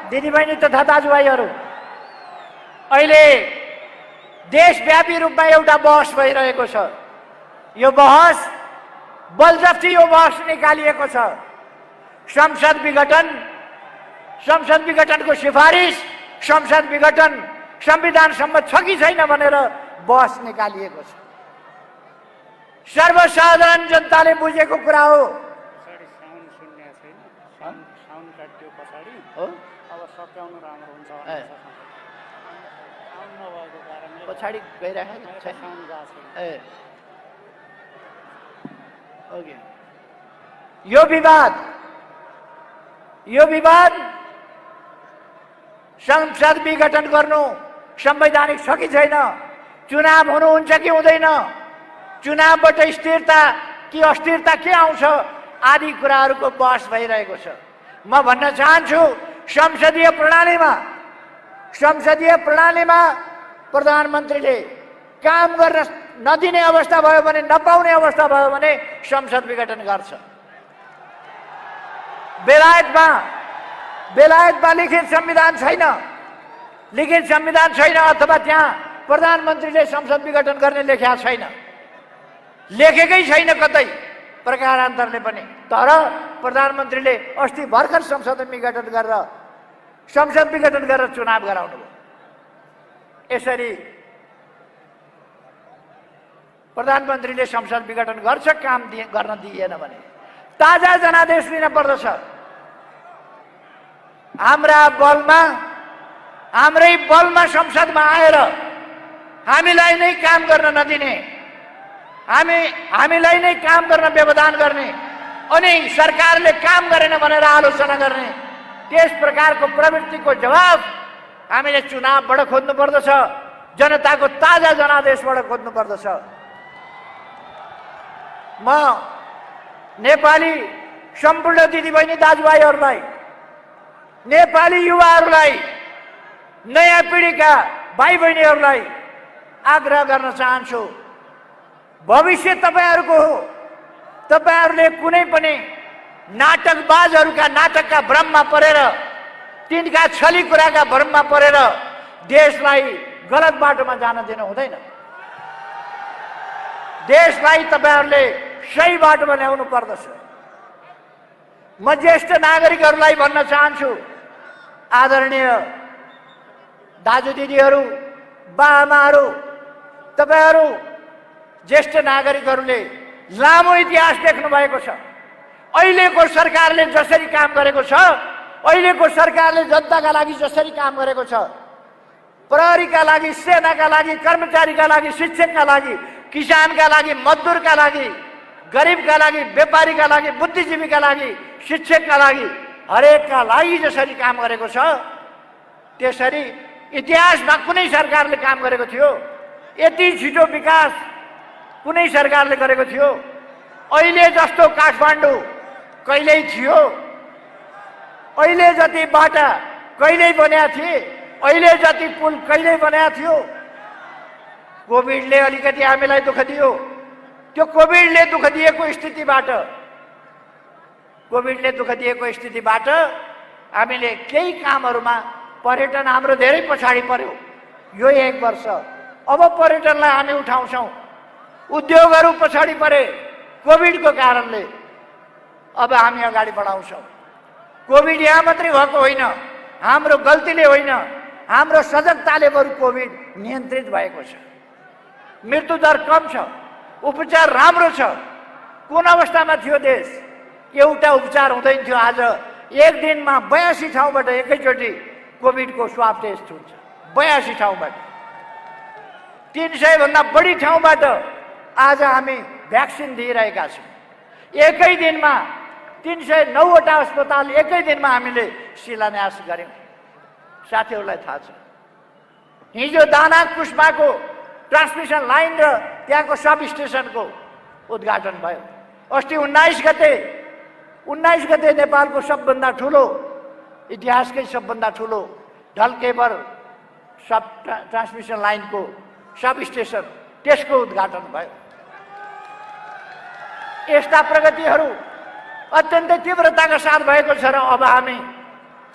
दिदीबहिनी तथा दाजुभाइहरू, अहिले देशव्यापी रूपमा एउटा बहस भइरहेको छ। यो बहस बलजफ्ती यो बहस निकालिएको छ। संसद विघटनको सिफारिस, संसद विघटन संविधान सम्मत छ कि छैन भनेर बहस निकालिएको छ। सर्वसाधारण जनताले बुझेको कुरा हो। पछाडि गइरहेको छ। यो विवाद संसद विघटन गर्नु संवैधानिक छ कि छैन, चुनाव हुनुहुन्छ कि हुँदैन, चुनावबाट स्थिरता कि अस्थिरता के आउँछ आदि कुराहरूको बहस भइरहेको छ। म भन्न चाहन्छु संसदीय प्रणालीमा प्रधानमन्त्रीले काम गर्न नदिने अवस्था भयो भने, नपाउने अवस्था भयो भने संसद विघटन गर्छ। बेलायतमा लिखित संविधान छैन अथवा त्यहाँ प्रधानमन्त्रीले संसद विघटन गर्ने लेखेको छैन, लेखेकै छैन कतै प्रकारान्तरले पनि। तर प्रधानमन्त्रीले अस्ति भर्खर संसद विघटन गरेर चुनाव गराउनु भयो। यसरी प्रधानमन्त्रीले संसद विघटन गर्छ, काम गर्न दिएन भने ताजा जनादेश लिन पर्दछ। हाम्रै बलमा संसदमा आएर हामीलाई नै काम गर्न नदिने, हामीलाई नै काम गर्न व्यवधान गर्ने अनि सरकारले काम गरेन भनेर आलोचना गर्ने, त्यस प्रकारको प्रवृत्तिको जवाब हामीले चुनावबाट खोज्नु पर्दछ, जनताको ताजा जनादेशबाट खोज्नु पर्दछ। म नेपाली सम्पूर्ण दिदीबहिनी दाजुभाइहरूलाई, नेपाली युवाहरूलाई, नयाँ पिढीका भाइ बहिनीहरूलाई आग्रह गर्न चाहन्छु, भविष्य तपाईहरुको हो। तपाईहरुले कुनै पनि नाटकबाजहरूका नाटकका भ्रममा परेर, तिनका छली कुराका भ्रममा परेर देशलाई गलत बाटोमा जान दिनु हुँदैन। देशलाई तपाईहरुले सही बाटोमा ल्याउनु पर्दछ। म ज्येष्ठ नागरिकहरूलाई भन्न चाहन्छु, आदरणीय दाजु दिदीहरू, बाआमाहरू, तपाईहरु ज्येष्ठ नागरिकहरूले लामो इतिहास देख्नु भएको छ। अहिलेको सरकारले जसरी काम गरेको छ, अहिलेको सरकारले जनताका लागि जसरी काम गरेको छ, प्रहरीका लागि, सेनाका लागि, कर्मचारीका लागि, शिक्षकका लागि, किसानका लागि, मजदुरका लागि, गरिबका लागि, व्यापारीका लागि, बुद्धिजीवीका लागि, शिक्षकका लागि, हरेकका लागि जसरी काम गरेको छ, त्यसरी इतिहासमा कुनै सरकारले काम गरेको थियो? यति छिटो विकास कुनै सरकारले गरेको थियो? अहिले जस्तो काठमाडौँ कहिल्यै थियो? अहिले जति बाटा कहिल्यै बनेका थिए? अहिले जति पुल कहिल्यै बनेका थियो? कोभिडले अलिकति हामीलाई दुःख दियो। त्यो कोभिडले दुःख दिएको स्थितिबाट हामीले केही कामहरुमा पर्यटन हाम्रो धेरै पछाडी पर्यो यो 1 वर्ष। अब पर्यटनलाई हामी उठाउँछौं। उद्योगहरु पछाडी परे कोभिडको कारणले, अब हामी अगाडि बढाउँछौं। कोभिड यहाँ मात्रै भएको होइन, हाम्रो गल्तीले होइन, हाम्रो सजगताले बरु कोभिड नियन्त्रित भएको छ। मृत्यु दर कम छ, उपचार राम्रो छ। कुन अवस्थामा थियो देश? एउटा उपचार हुँदैन थियो। आज एक दिनमा 82 ठाउँबाट एकैचोटि कोभिडको स्वाब टेस्ट हुन्छ। 82 ठाउँबाट, 300 भन्दा बढी ठाउँबाट आज हामी भ्याक्सिन दिइरहेका छौं। एकै दिनमा 309 वटा अस्पताल एकै दिनमा हामीले शिलान्यास गर्यौं। साथीहरूलाई थाहा छ, हिजो दाना कुस्माको ट्रान्समिसन लाइन र त्यहाँको सब स्टेशनको उद्घाटन भयो। अस्ति 19 गते नेपालको सबभन्दा ठूलो, इतिहासकै सबभन्दा ठूलो ढलकेबर सब ट्रान्समिसन लाइनको सब स्टेशन, त्यसको उद्घाटन भयो। यस्ता प्रगतिहरू अत्यन्तै तीव्रताका साथ भएको छ र अब हामी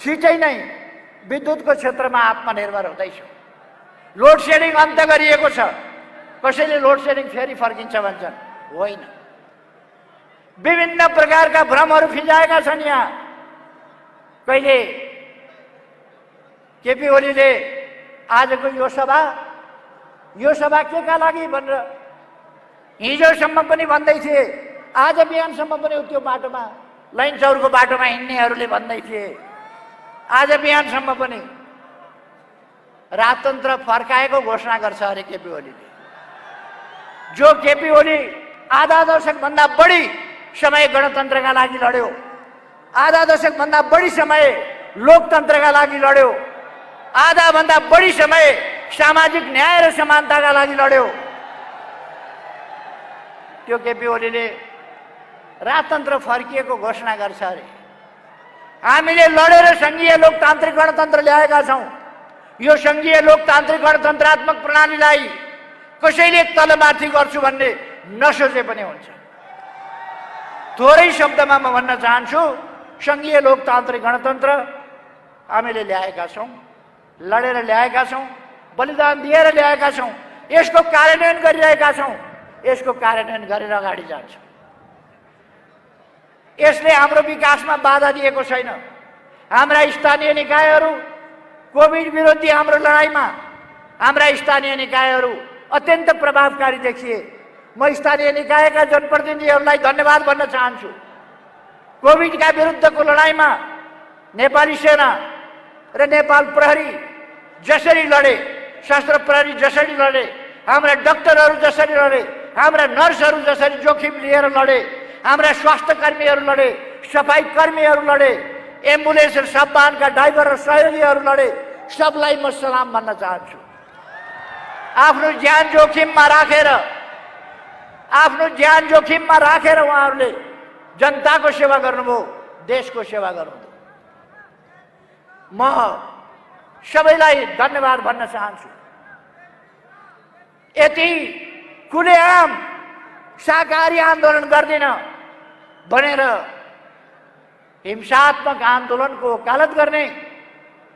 छिटै नै विद्युतको क्षेत्रमा आत्मनिर्भर हुँदैछौँ। लोड सेडिङ अन्त्य गरिएको छ। कसैले लोड सेडिङ फेरि फर्किन्छ भन्छन्, होइन। विभिन्न प्रकारका भ्रमहरू फिजाएका छन्। यहाँ कहिले केपी ओलीले आजको यो सभा केका लागि भनेर हिजोसम्म पनि भन्दै थिए, आज बिहानसम्म पनि त्यो बाटोमा, लाइन चौरको बाटोमा हिँड्नेहरूले भन्दै थिए। आज बिहानसम्म पनि राजतन्त्र फर्काएको घोषणा गर्छ अरे केपी ओलीले। जो केपी ओली आधा दशक भन्दा बढी समय गणतन्त्रका लागि लड्यो, आधा दशक भन्दा बढी समय लोकतन्त्रका लागि लड्यो, आधा भन्दा बढी समय सामाजिक न्याय र समानताका लागि लड्यो, त्यो केपी ओलीले राजतन्त्र फर्किएको घोषणा गर्छ अरे। हामीले लडेर संघीय लोकतान्त्रिक गणतन्त्र ल्याएका छौं। यो संघीय लोकतान्त्रिक गणतन्त्रात्मक प्रणालीलाई कसैले तलमाथि गर्छु भन्ने नसोचे पनि हुन्छ। थोरै शब्दमा म भन्न चाहन्छु, संघीय लोकतान्त्रिक गणतन्त्र हामीले ल्याएका छौं, लडेर ल्याएका छौं, बलिदान दिएर ल्याएका छौं, यसको कार्यान्वयन गरिरहेका छौं, यसको कार्यान्वयन गरेर अगाडि जान्छौं। यसले हाम्रो विकासमा बाधा दिएको छैन। हाम्रा स्थानीय निकायहरू कोभिड विरोधी हाम्रो लडाईँमा हाम्रा स्थानीय निकायहरू अत्यन्त प्रभावकारी देखिए। म स्थानीय निकायका जनप्रतिनिधिहरूलाई धन्यवाद भन्न चाहन्छु। कोभिडका विरुद्धको लडाईँमा नेपाली सेना र नेपाल प्रहरी जसरी लडे, सशस्त्र प्रहरी जसरी लडे, हाम्रा डाक्टरहरू जसरी लडे, हाम्रा नर्सहरू जसरी जोखिम लिएर लडे, हाम्रा स्वास्थ्य कर्मीहरू लडे, सफाई कर्मीहरू लडे, एम्बुलेन्स र सबवाहनका ड्राइभर र सहयोगीहरू लडे, सबलाई म सलाम भन्न चाहन्छु। आफ्नो ज्यान जोखिममा राखेर उहाँहरूले जनताको सेवा गर्नुभयो, देशको सेवा गर्नुभयो। म सबैलाई धन्यवाद भन्न चाहन्छु। यति खुलेआम शाकाहारी आन्दोलन गर्दिन भनेर हिंसात्मक आन्दोलनको वकालत गर्ने,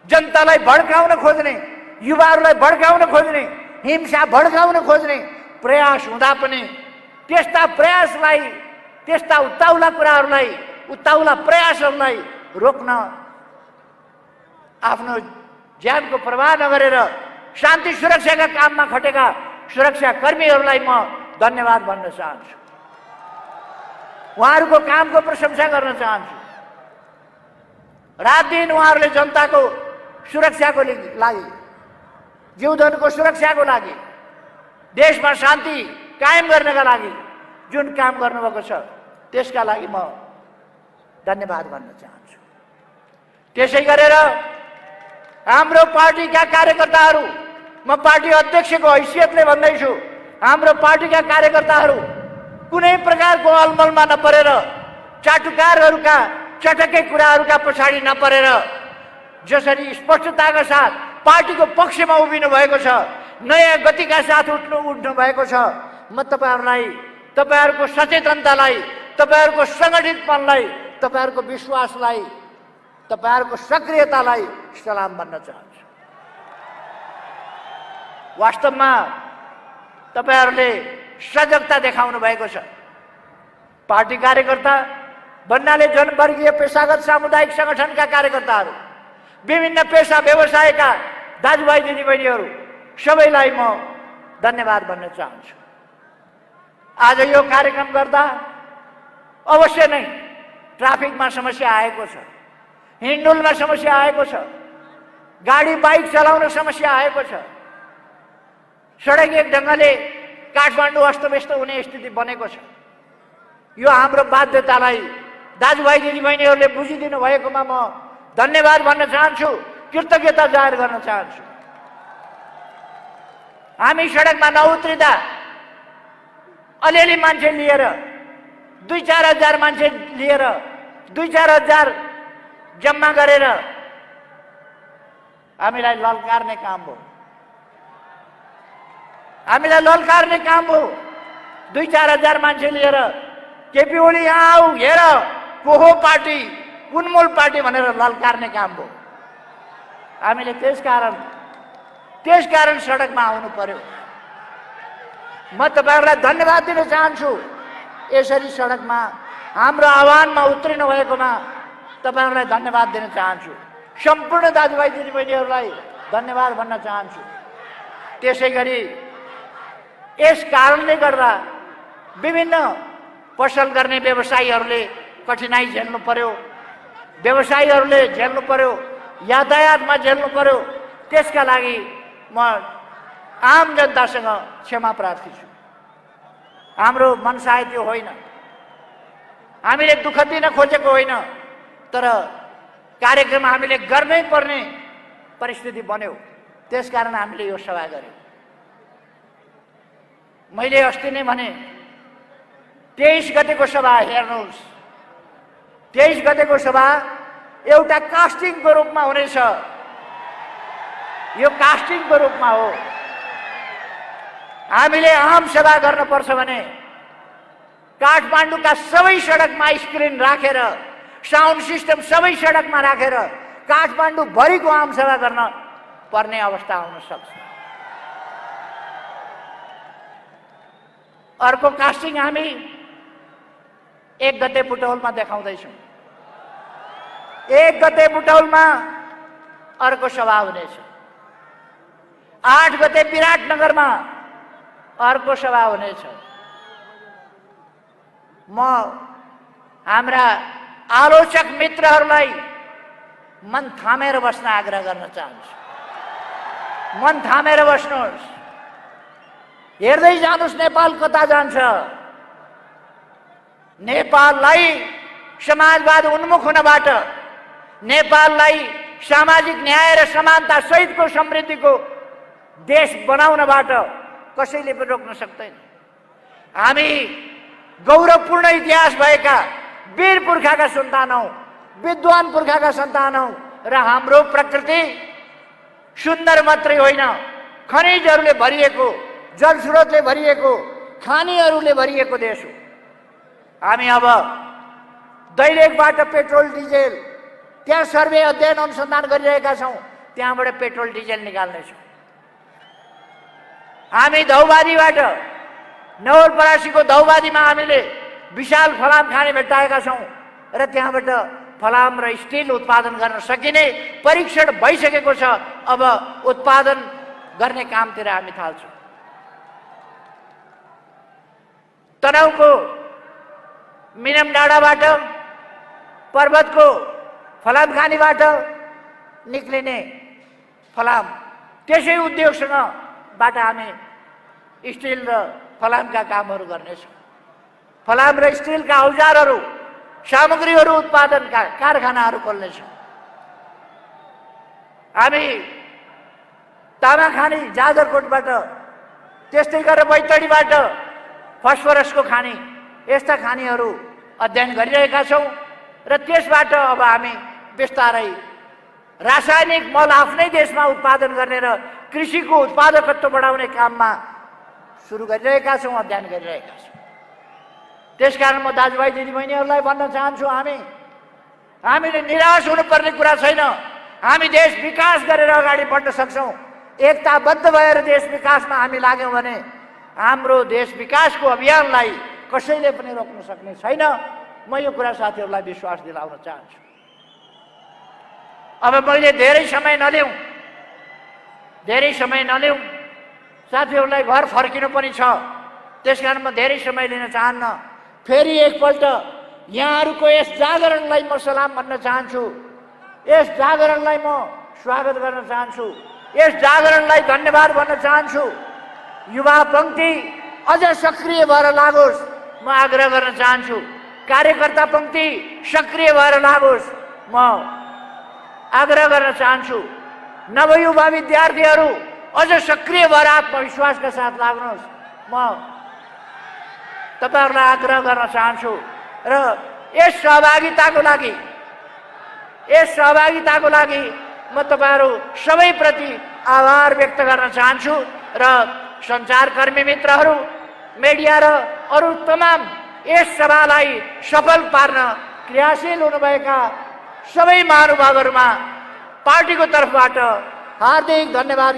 जनतालाई भड्काउन खोज्ने, युवाहरूलाई भड्काउन खोज्ने, हिंसा भड्काउन खोज्ने प्रयास हुँदा पनि त्यस्ता प्रयासलाई, त्यस्ता उत्ताउला कुराहरूलाई, उत्ताउला प्रयासहरूलाई रोक्न आफ्नो ज्यानको प्रवाह नगरेर शान्ति सुरक्षाका काममा खटेका सुरक्षा कर्मीहरूलाई म धन्यवाद भन्न चाहन्छु। उहाँहरूको कामको प्रशंसा गर्न चाहन्छु। रात दिन उहाँहरूले जनताको सुरक्षाको लागि, जीवधनको सुरक्षाको लागि, देशमा शान्ति कायम गर्नका लागि जुन काम गर्नुभएको छ त्यसका लागि म धन्यवाद भन्न चाहन्छु। त्यसै गरेर हाम्रो पार्टीका कार्यकर्ताहरू, म पार्टी अध्यक्षको हैसियतले भन्दैछु, हाम्रो पार्टीका कार्यकर्ताहरू कुनै प्रकारको अलमलमा नपरेर, चाटुकारहरूका चटकै कुराहरूका पछाडि नपरेर जसरी स्पष्टताका साथ पार्टीको पक्षमा उभिनु भएको छ, नयाँ गतिका साथ उठ्नु भएको छ, म तपाईहरूलाई, तपाईहरूको सचेतनतालाई, तपाईहरूको सङ्गठितपनलाई, तपाईहरूको विश्वासलाई, तपाईहरूको सक्रियतालाई सलाम भन्न चाहन्छु। वास्तवमा तपाईहरूले सजगता देखाउनु भएको छ। पार्टी कार्यकर्ता भन्नाले जनवर्गीय पेशागत सामुदायिक सङ्गठनका कार्यकर्ताहरू, विभिन्न पेशा व्यवसायका दाजुभाइ दिदीबहिनीहरू सबैलाई म धन्यवाद भन्न चाहन्छु। आज यो कार्यक्रम गर्दा अवश्य नै ट्राफिकमा समस्या आएको छ, हिँडडुलमा समस्या आएको छ, गाडी बाइक चलाउन समस्या आएको छ, सडक एक ढङ्गले काठमाडौँ अस्तव्यस्त हुने स्थिति बनेको छ। यो हाम्रो बाध्यतालाई दाजुभाइ दिदीबहिनीहरूले बुझिदिनु भएकोमा म धन्यवाद भन्न चाहन्छु, कृतज्ञता जाहेर गर्न चाहन्छु। हामी सडकमा नउत्रिँदा अलिअलि मान्छे लिएर, 2-4 हजार मान्छे लिएर, 2-4 हजार जम्मा गरेर हामीलाई ललकार्ने काम हो। हामीलाई ललकार्ने काम हो। 2-4 हजार मान्छे लिएर केपी ओली यहाँ आऊ, हेर को हो पार्टी, कुन मूल पार्टी भनेर ललकार्ने काम हो। हामीले त्यसकारण सडकमा आउनु पर्यो। म तपाईहरूलाई धन्यवाद दिन चाहन्छु। यसरी सडकमा हाम्रो आह्वानमा उत्रिनु भएकोमा तपाईहरूलाई धन्यवाद दिन चाहन्छु। सम्पूर्ण दाजुभाइ दिदीबहिनीहरूलाई धन्यवाद भन्न चाहन्छु। त्यसै गरी यस कारणले गर्दा विभिन्न पसल गर्ने व्यवसायीहरूले कठिनाइ झेल्नु पर्यो, व्यवसायीहरूले झेल्नु पर्यो, यातायातमा झेल्नु पर्यो। त्यसका लागि म आम जनतासँग क्षमा प्रार्थी छु। हाम्रो मनसाय त्यो होइन, हामीले दुःख दिन खोजेको होइन, तर कार्यक्रम हामीले गर्नै पर्ने परिस्थिति बन्यो। त्यसकारण हामीले यो सभा गर्यौँ। मैले अस्ति नै भने 23 गतेको सभा हेर्नुहोस्। 23 गतेको सभा एउटा कास्टिङको रूपमा हुनेछ। यो कास्टिङको रूपमा हो। हामीले आम सभा गर्नुपर्छ भने काठमाडौँका सबै सडकमा स्क्रिन राखेर, साउन्ड सिस्टम सबै सडकमा राखेर काठमाडौँ भरिको आम सभा गर्न पर्ने अवस्था आउन सक्छ। अर्को कास्टिङ हामी 1 गते बुटौलमा देखाउँदैछौँ। 1 गते बुटौलमा अर्को सभा हुनेछ। 8 गते विराटनगरमा अर्को सभा हुनेछ। म हाम्रा आलोचक मित्रहरूलाई मन थामेर बस्न आग्रह गर्न चाहन्छु। मन थामेर बस्नुहोस्। हेर्दै जानुहोस् नेपाल कता जान्छ। नेपाललाई समाजवाद उन्मुख हुनबाट, नेपाललाई सामाजिक न्याय र समानता सहितको समृद्धिको देश बनाउनबाट कसैले पनि रोक्न सक्दैन। हामी गौरवपूर्ण इतिहास भएका वीर पुर्खाका सन्तान हौं, विद्वान पुर्खाका सन्तान हौं र हाम्रो प्रकृति सुन्दर मात्रै होइन, खनिजहरूले भरिएको, जलस्रोतले भरिएको, खानीहरूले भरिएको देश हो। हामी अब दैलेखबाट पेट्रोल डिजेल, त्यहाँ सर्वे अध्ययन अनुसन्धान गरिरहेका छौं, त्यहाँबाट पेट्रोल डिजेल निकाल्नेछौँ। हामी धौबादीबाट, नवलपरासीको धौबादीमा हामीले विशाल फलाम खानी भेट्टाएका छौं र त्यहाँबाट फलाम र स्टिल उत्पादन गर्न सकिने परीक्षण भइसकेको छ। अब उत्पादन गर्ने कामतिर हामी थाल्छौँ। तनहुँको मिनम डाँडाबाट, पर्वतको फलाम खानीबाट निक्लिने फलाम, त्यसै उद्योगसँगबाट हामी स्टिल र फलामका कामहरू गर्नेछौँ। फलाम र स्टिलका औजारहरू, सामग्रीहरू उत्पादनका कारखानाहरू खोल्नेछौँ। हामी तामाखानी जाजरकोटबाट, त्यस्तै गरेर बैतडीबाट फस्फरसको खानी, यस्ता खानीहरू अध्ययन गरिरहेका छौँ र त्यसबाट अब हामी बिस्तारै रासायनिक मल आफ्नै देशमा उत्पादन गर्ने र कृषिको उत्पादकत्व बढाउने काममा सुरु गरिरहेका छौँ, अध्ययन गरिरहेका छौँ। त्यसकारण म दाजुभाइ दिदीबहिनीहरूलाई भन्न चाहन्छु, हामीले निराश हुनुपर्ने कुरा छैन। हामी देश विकास गरेर अगाडि बढ्न सक्छौँ। एकताबद्ध भएर देश विकासमा हामी लाग्यौँ भने हाम्रो देश विकासको अभियानलाई कसैले पनि रोक्न सक्ने छैन। म यो कुरा साथीहरूलाई विश्वास दिलाउन चाहन्छु। अब मैले धेरै समय नलिउँ, साथीहरूलाई घर फर्किनु पनि छ, त्यसकारण म धेरै समय लिन चाहन्न। फेरि एकपल्ट यहाँहरूको यस जागरणलाई म सलाम भन्न चाहन्छु। यस जागरणलाई म स्वागत गर्न चाहन्छु। यस जागरणलाई धन्यवाद भन्न चाहन्छु। युवा पंक्ति अझ सक्रिय भएर लागोस्, म आग्रह गर्न चाहन्छु। कार्यकर्ता पंक्ति सक्रिय भएर लागोस्, म आग्रह गर्न चाहन्छु। नवयुवा विद्यार्थीहरू अझ सक्रिय भएर आत्मविश्वासका साथ लाग्नुहोस्, म तपाईहरुलाई आग्रह गर्न चाहन्छु। र यस सहभागिताको लागि म तपाईहरु सबैप्रति आभार व्यक्त गर्न चाहन्छु र सञ्चारकर्मी मित्रहरू, मिडिया र अरू तमाम यस सभालाई सफल पार्न क्रियाशील हुनुभएका सबै महानुभावहरुमा पार्टीको तर्फबाट हार्दिक धन्यवाद।